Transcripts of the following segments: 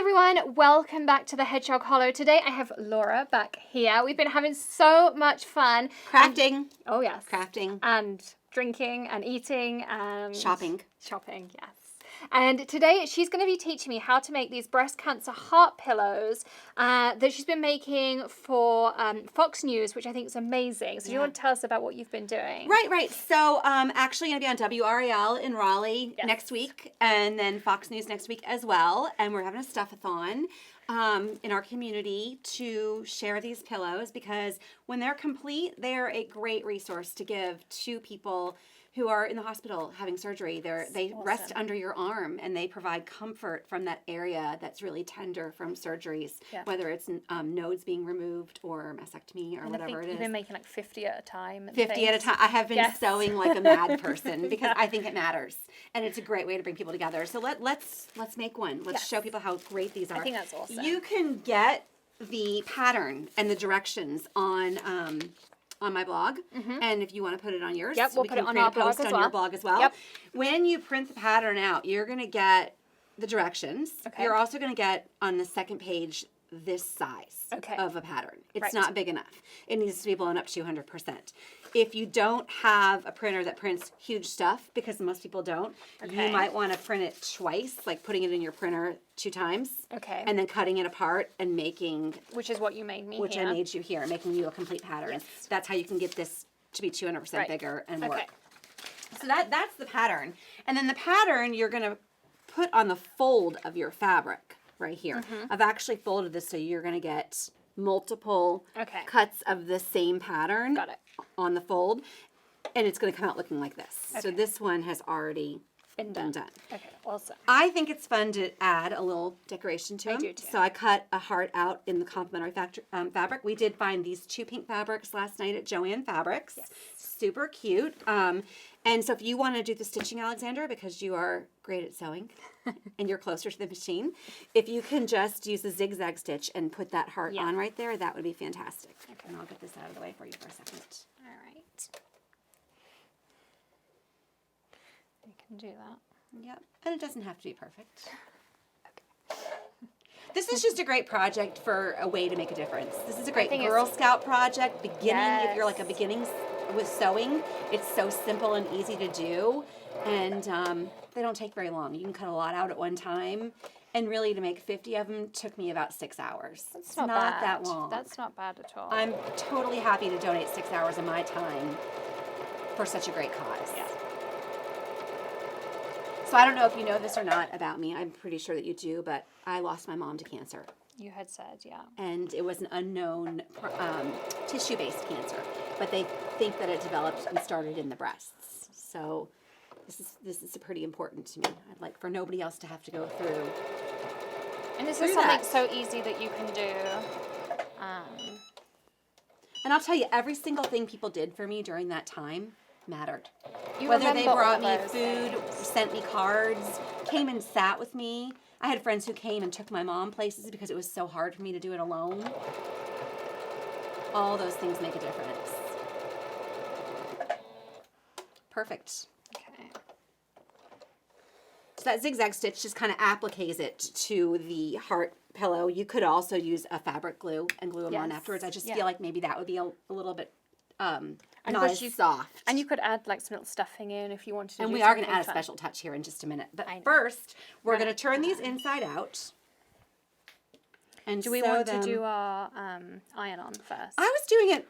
everyone, welcome back to the Hedgehog Hollow. Today I have Laura back here. We've been having so much fun. Crafting. Oh yes. Crafting. And drinking and eating and... Shopping. Shopping, yes. And today she's going to be teaching me how to make these breast cancer heart pillows that she's been making for Fox News, which I think is amazing. So do you want to tell us about what you've been doing? Right. So actually going to be on WRAL in Raleigh next week, and then Fox News next week as well. And we're having a stuff-a-thon in our community to share these pillows, because when they're complete, they're a great resource to give to people who are in the hospital having surgery. They rest under your arm, and they provide comfort from that area that's really tender from surgeries, whether it's nodes being removed or mastectomy or whatever it is. You've been making like 50 at a time. 50 at a time. I have been sewing like a mad person because I think it matters, and it's a great way to bring people together. So let's make one. Let's show people how great these are. I think that's awesome. You can get the pattern and the directions on my blog, and if you want to put it on yours, we'll put it on our blog as well. Your blog as well. Yep. When you print the pattern out, you're going to get the directions. Okay. You're also going to get on the second page this size of a pattern. It's not big enough. It needs to be blown up 200%. If you don't have a printer that prints huge stuff, because most people don't, you might want to print it twice, like putting it in your printer 2 times. Okay. And then cutting it apart and making... Which is what you made me Which I made you here, making you a complete pattern. Yes. That's how you can get this to be 200% bigger and work. So that's the pattern. And then the pattern you're going to put on the fold of your fabric right here. I've actually folded this so you're going to get multiple cuts of the same pattern on the fold, and it's going to come out looking like this. So this one has already been done. Okay, awesome. I think it's fun to add a little decoration to them. I do too. So I cut a heart out in the complementary fabric. We did find these 2 pink fabrics last night at Joann Fabrics. Yes. Super cute. And so if you want to do the stitching, Alexandra, because you are great at sewing and you're closer to the machine, if you can just use the zigzag stitch and put that heart on right there, that would be fantastic. Okay. And I'll get this out of the way for you for a second. All right. You can do that. Yep. And it doesn't have to be perfect. Okay. This is just a great project for a way to make a difference. This is a great Girl Scout project, beginning, if you're like a beginning with sewing. It's so simple and easy to do, and they don't take very long. You can cut a lot out at one time, and really to make 50 of them took me about 6 hours. That's not bad. That long. That's not bad at all. I'm totally happy to donate 6 hours of my time for such a great cause. Yeah. So I don't know if you know this or not about me. I'm pretty sure that you do, but I lost my mom to cancer. You had said, yeah. And it was an unknown tissue-based cancer, but they think that it developed and started in the breasts. So this is pretty important to me. I'd like for nobody else to have to go through. And this is something so easy that you can do. And I'll tell you, every single thing people did for me during that time mattered. Whether they brought me food, sent me cards, came and sat with me. I had friends who came and took my mom places because it was so hard for me to do it alone. All those things make a difference. Perfect. Okay. So that zigzag stitch just kind of appliques it to the heart pillow. You could also use a fabric glue and glue them on afterwards. I just feel like maybe that would be a little bit not as soft. And you could add like some little stuffing in if you wanted to. And we are going to add a special touch here in just a minute. But first, we're going to turn these inside out. And do we want to do our iron-on first? I was doing it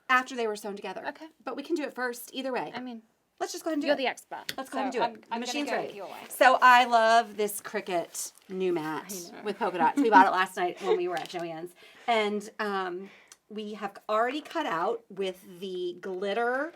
after they were sewn together. Okay. But we can do it first, either way. I mean, let's just go ahead and do it. You're the expert. Let's go ahead and do it. The machine's ready. Your way. So I love this Cricut new mat with polka dots. We bought it last night when we were at Joann's. And we have already cut out with the glitter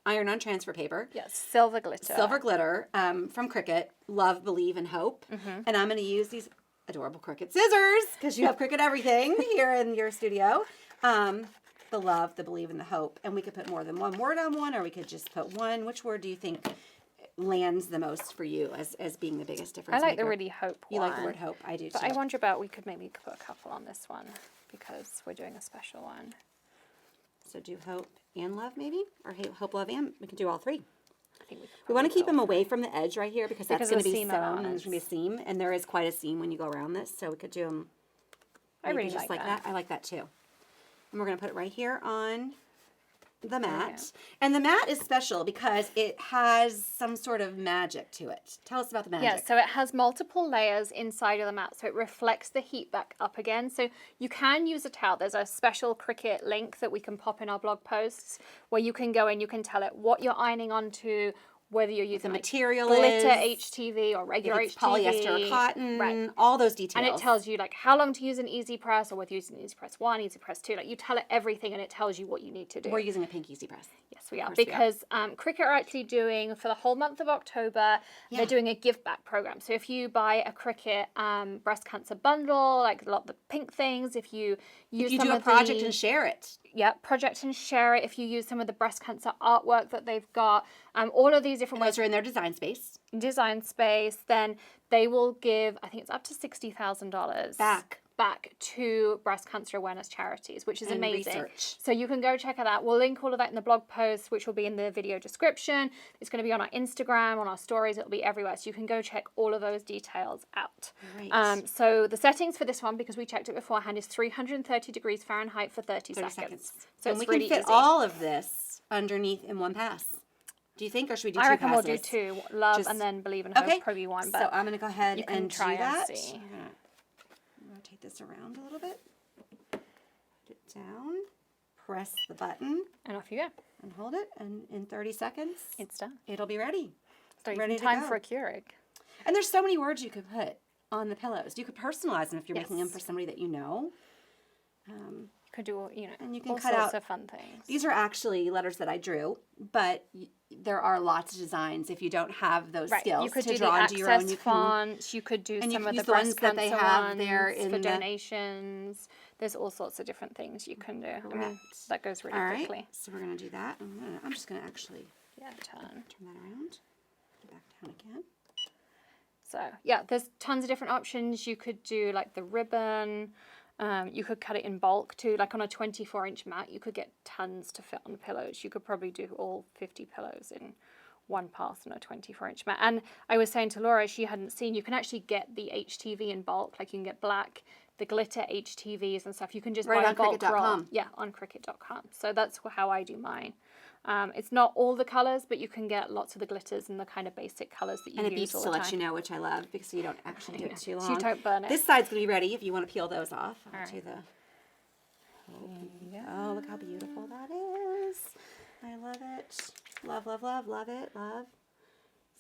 iron-on transfer paper. Yes, silver glitter. Silver glitter from Cricut. Love, believe, and hope. And I'm going to use these adorable Cricut scissors because you have Cricut everything here in your studio. The love, the believe, and the hope. And we could put more than one word on one, or we could just put one. Which word do you think lands the most for you as being the biggest difference I like maker? the really hope one. You like the word hope? I do too. But I wonder about, we could maybe put a couple on this one because we're doing a special one. So do hope and love maybe? Or hope, love, and we can do all three. think we want to keep them away from the edge right here because that's going to be seam sewn and there's going to be a seam. And there is quite a seam when you go around this. So we could do them really just like that. I like that too. And we're going to put it right here on the mat. And the mat is special because it has some sort of magic to it. Tell us about the magic. Yeah, so it has multiple layers inside of the mat, so it reflects the heat back up again. So you can use a towel. There's a special Cricut link that we can pop in our blog posts where you can go and you can tell it what you're ironing onto, whether you're using the material glitter HTV or regular HTV, polyester or cotton, all those details. And it tells you like how long to use an EasyPress or whether you're using EasyPress 1, EasyPress 2. Like you tell it everything and it tells you what you need to do. We're using a pink EasyPress. Yes, we are. Because Cricut are actually doing, for the whole month of October, they're doing a give back program. So if you buy a Cricut breast cancer bundle, like a lot of the pink things, if you use do a project and share it. Yeah, project and share it. If you use some of the breast cancer artwork that they've got, all of these different ways. Those are in their design space. Then they will give, I think it's up to $60,000 back to breast cancer awareness charities, which is amazing. Research. So you can go check it out. We'll link all of that in the blog post, which will be in the video description. It's going to be on our Instagram, on our stories. It'll be everywhere. So you can go check all of those details out. Right. So the settings for this one, because we checked it beforehand, is 330 degrees Fahrenheit for 30 seconds. So and it's we really can fit easy. all of this underneath in one pass. Do you think, or should we do two passes? I reckon we'll do two. Love and then believe and hope, probably one. But so I'm going to go ahead and try do that. and see. I'm going to rotate this around a little bit. Put it down. Press the button. And off you go. And hold it. And in 30 seconds, it's done. It'll be ready. So ready time for a Keurig. And there's so many words you could put on the pillows. You could personalize them if you're making them for somebody that you know. You could do, and you can all cut sorts out of fun things. These are actually letters that I drew, but there are lots of designs. If you don't have those skills you could to do draw the into your own, you fonts. You could do some of the ones that they have there for donations. There's all sorts of different things you can do. I mean, that goes really quickly. So we're going to do that. I'm just going to actually turn that around. Put it back down again. So yeah, there's tons of different options. You could do like the ribbon. You could cut it in bulk too, like on a 24-inch mat. You could get tons to fit on the pillows. You could probably do all 50 pillows in one pass on a 24-inch mat. And I was saying to Laura, she hadn't seen, you can actually get the HTV in bulk. Like you can get black, the glitter HTVs and stuff. You can just buy a bulk roll. Yeah, on Cricut.com. So that's how I do mine. It's not all the colors, but you can get lots of the glitters and the kind of basic colors that you use all the time. And it beeps to let you know, which I love, because you don't actually do it too long. So you don't burn it. This side's going to be ready if you want to peel those off. I'll do the... Oh, look how beautiful that is. I love it. Love, love, love, love it, love.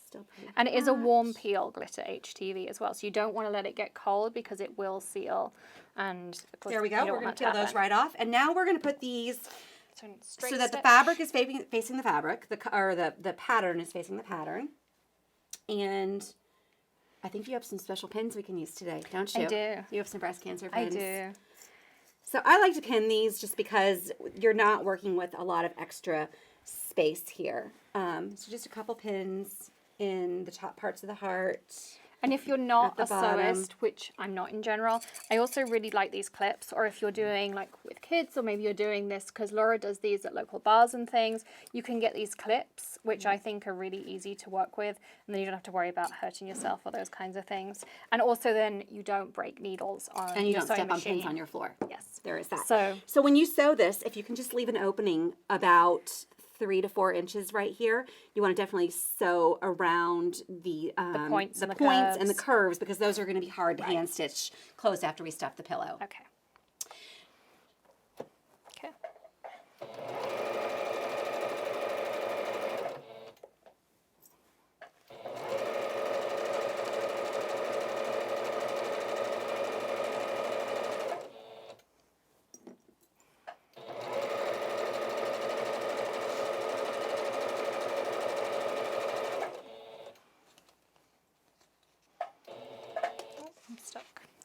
Still pretty And it is a warm peel glitter HTV as well, so you don't want to let it get cold because it will seal. And of course, there we go. We're going to peel those right off. And now we're going to put these... So that the fabric is facing the fabric, the pattern is facing the pattern. And I think you have some special pins we can use today, don't you? I do. You have some breast cancer pins. I do. So I like to pin these just because you're not working with a lot of extra space here. So just a couple pins in the top parts of the heart. And if you're not a sewist, which I'm not in general, I also really like these clips. Or if you're doing like with kids, or maybe you're doing this because Laura does these at local bars and things, you can get these clips, which I think are really easy to work with. And then you don't have to worry about hurting yourself or those kinds of things. And also then you don't break needles on your sewing machine. And you don't step on pins on your floor. Yes. There is that. So when you sew this, if you can just leave an opening about 3 to 4 inches right here, you want to definitely sew around the points and the curves, because those are going to be hard to hand stitch closed after we stuff the pillow. Okay. Okay.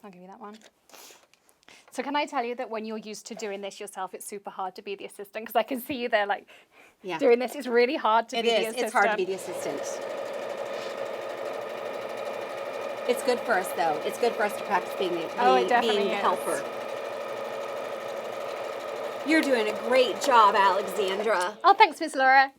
I'll give you that one. So can I tell you that when you're used to doing this yourself, it's super hard to be the assistant, because I can see you there like doing this. It's really hard to be the assistant. It's hard to be the assistant. It's good for us though. It's good for us to practice being the helper. You're doing a great job, Alexandra. Oh, thanks, Miss Laura.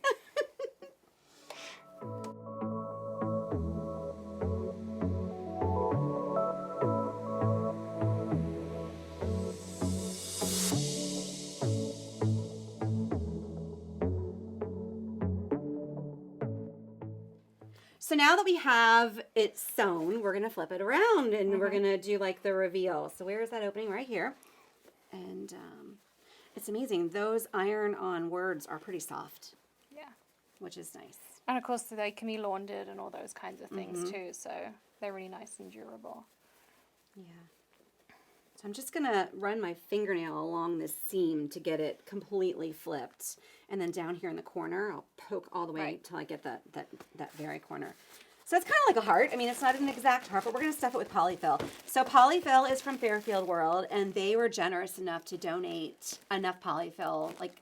now that we have it sewn, we're going to flip it around and we're going to do like the reveal. So where is that opening? Right here. And it's amazing. Those iron-on words are pretty soft. Yeah. Which is nice. And of course they can be laundered and all those kinds of things too. So they're really nice and durable. Yeah. So I'm just going to run my fingernail along this seam to get it completely flipped. And then down here in the corner, I'll poke all the way until I get that very corner. So it's kind of like a heart. I mean, it's not an exact heart, but we're going to stuff it with polyfill. So polyfill is from Fairfield World, and they were generous enough to donate enough polyfill, like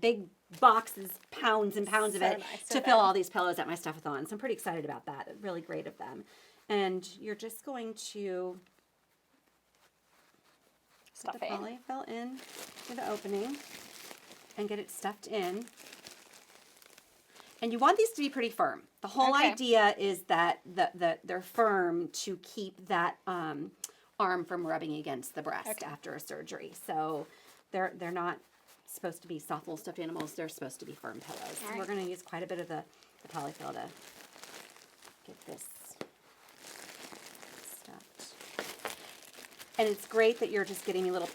big boxes, pounds and pounds of it, to fill all these pillows at my stuff-a-thon. So I'm pretty excited about that. Really great of them. And you're just going to put the polyfill in to the opening and get it stuffed in. And you want these to be pretty firm. The whole idea is that they're firm to keep that arm from rubbing against the breast after a surgery. So they're not supposed to be soft little stuffed animals. They're supposed to be firm pillows. So we're going to use quite a bit of the polyfill to get this stuffed. And it's great that you're just getting me little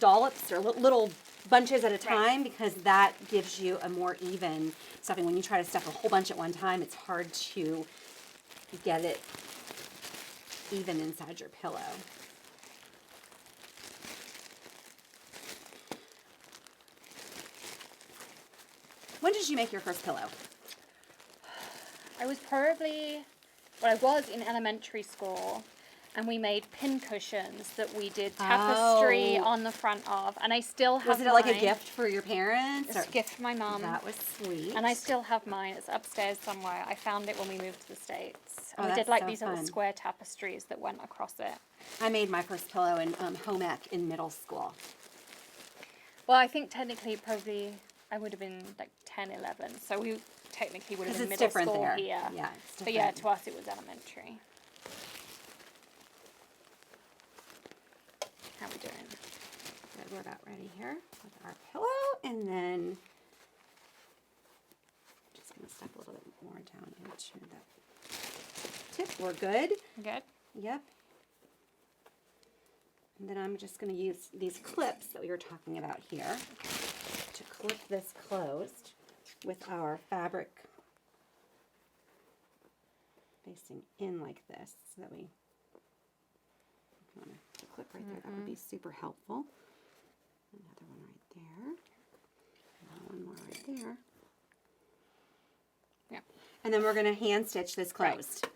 dollops or little bunches at a time, because that gives you a more even stuffing. When you try to stuff a whole bunch at one time, it's hard to get it even inside your pillow. When did you make your first pillow? I was in elementary school, and we made pin cushions that we did tapestry on the front of, and I still have mine. Was it like a gift for your parents? It's a gift for my mum. That was sweet. And I still have mine. It's upstairs somewhere. I found it when we moved to the States. And we that's did like so these fun. little square tapestries that went across it. I made my first pillow in home ec in middle school. Well, I think technically probably I would have been like 10, 11. So we technically would have been middle school there. here. Yeah, it's different. But yeah, to us it was elementary. How are we doing? Good, we're about ready here with our pillow, and then just going to stuff a little bit more down into the tip. We're good. Good? Yep. And then I'm just going to use these clips that we were talking about here to clip this closed with our fabric facing in like this, so that we want to clip right there. That would be super helpful. Another one right there. And one more right there. Yeah. And then we're going to hand stitch this closed.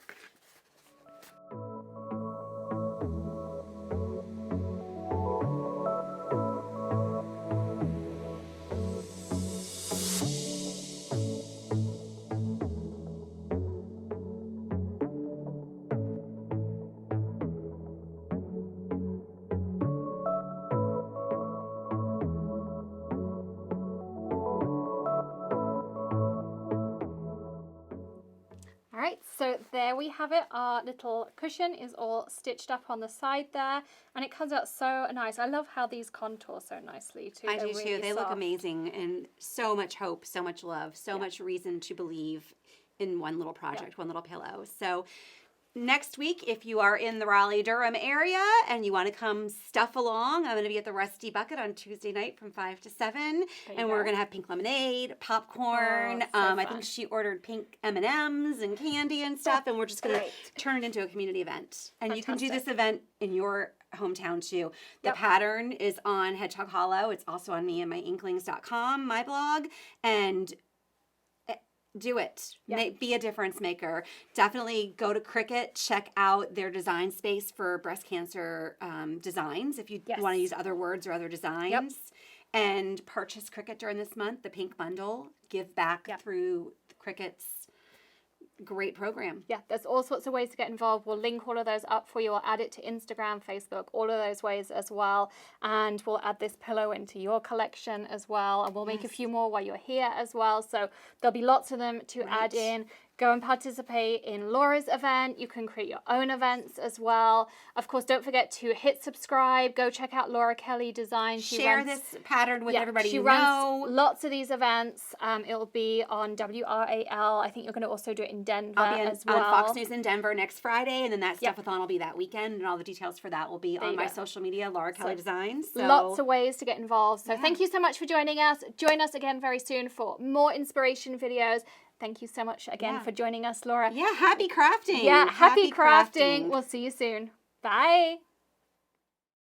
Right. So there we have it. Our little cushion is all stitched up on the side there, and it comes out so nice. I love how these contour so nicely too. I do too. They look amazing, and so much hope, so much love, so much reason to believe in one little project, one little pillow. So next week, if you are in the Raleigh-Durham area and you want to come stuff along, I'm going to be at the Rusty Bucket on Tuesday night from 5 to 7. And we're going to have pink lemonade, popcorn. I think she ordered pink M&Ms and candy and stuff. And we're just going to turn it into a community event. And you can do this event in your hometown too. The pattern is on Hedgehog Hollow. It's also on meandmyinklings.com, my blog. And do it. Be a difference maker. Definitely go to Cricut. Check out their design space for breast cancer designs if you want to use other words or other designs. And purchase Cricut during this month, the pink bundle. Give back through Cricut's great program. Yeah, there's all sorts of ways to get involved. We'll link all of those up for you. We'll add it to Instagram, Facebook, all of those ways as well. And we'll add this pillow into your collection as well. And we'll make a few more while you're here as well. So there'll be lots of them to add in. Go and participate in Laura's event. You can create your own events as well. Of course, don't forget to hit subscribe. Go check out Laura Kelly Design. Share this pattern with everybody you know. She runs lots of these events. It'll be on WRAL. I think you're going to also do it in Denver as well. On Fox News in Denver next Friday, and then that stuff-a-thon will be that weekend, and all the details for that will be on my social media, Laura Kelly Designs. So. Lots of ways to get involved. So thank you so much for joining us. Join us again very soon for more inspiration videos. Thank you so much again for joining us, Laura. Yeah, happy crafting. Yeah, happy crafting. We'll see you soon. Bye.